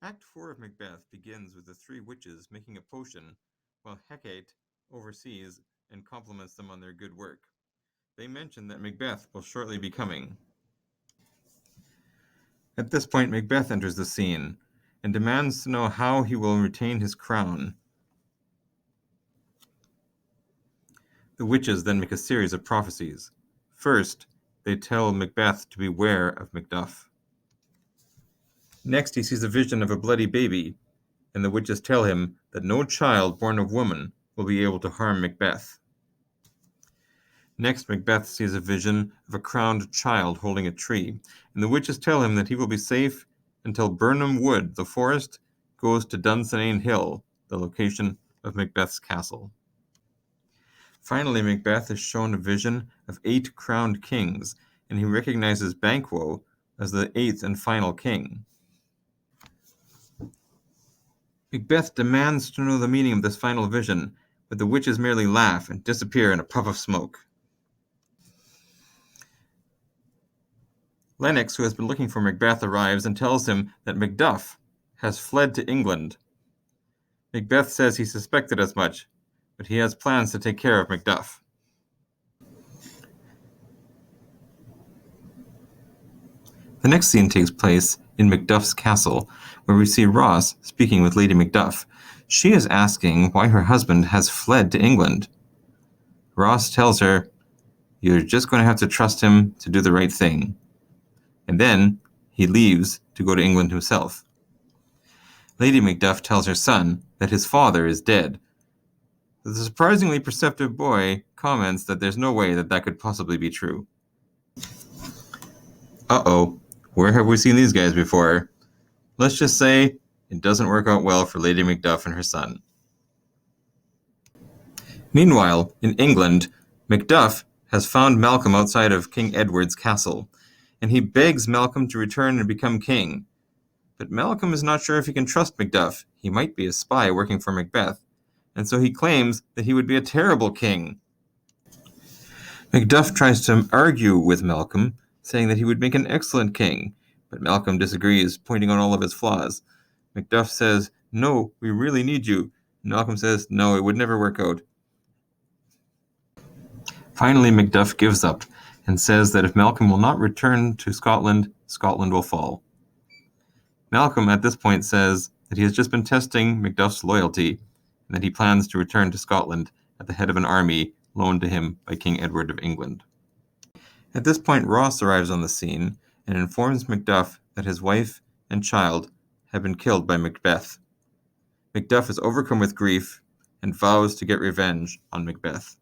Act 4 of Macbeth begins with the three witches making a potion, while Hecate oversees and compliments them on their good work. They mention that Macbeth will shortly be coming. At this point, Macbeth enters the scene and demands to know how he will retain his crown. The witches then make a series of prophecies. First, they tell Macbeth to beware of Macduff. Next, he sees a vision of a bloody baby, and the witches tell him that no child born of woman will be able to harm Macbeth. Next, Macbeth sees a vision of a crowned child holding a tree, and the witches tell him that he will be safe until Birnam Wood, the forest, goes to Dunsinane Hill, the location of Macbeth's castle. Finally, Macbeth is shown a vision of 8 crowned kings, and he recognizes Banquo as the 8th and final king. Macbeth demands to know the meaning of this final vision, but the witches merely laugh and disappear in a puff of smoke. Lennox, who has been looking for Macbeth, arrives and tells him that Macduff has fled to England. Macbeth says he suspected as much, but he has plans to take care of Macduff. The next scene takes place in Macduff's castle, where we see Ross speaking with Lady Macduff. She is asking why her husband has fled to England. Ross tells her, "You're just going to have to trust him to do the right thing." And then he leaves to go to England himself. Lady Macduff tells her son that his father is dead. The surprisingly perceptive boy comments that there's no way that could possibly be true. Uh-oh, where have we seen these guys before? Let's just say it doesn't work out well for Lady Macduff and her son. Meanwhile, in England, Macduff has found Malcolm outside of King Edward's castle, and he begs Malcolm to return and become king. But Malcolm is not sure if he can trust Macduff. He might be a spy working for Macbeth, and so he claims that he would be a terrible king. Macduff tries to argue with Malcolm, saying that he would make an excellent king, but Malcolm disagrees, pointing out all of his flaws. Macduff says, "No, we really need you." And Malcolm says, "No, it would never work out." Finally, Macduff gives up and says that if Malcolm will not return to Scotland, Scotland will fall. Malcolm at this point says that he has just been testing Macduff's loyalty and that he plans to return to Scotland at the head of an army loaned to him by King Edward of England. At this point, Ross arrives on the scene and informs Macduff that his wife and child have been killed by Macbeth. Macduff is overcome with grief and vows to get revenge on Macbeth.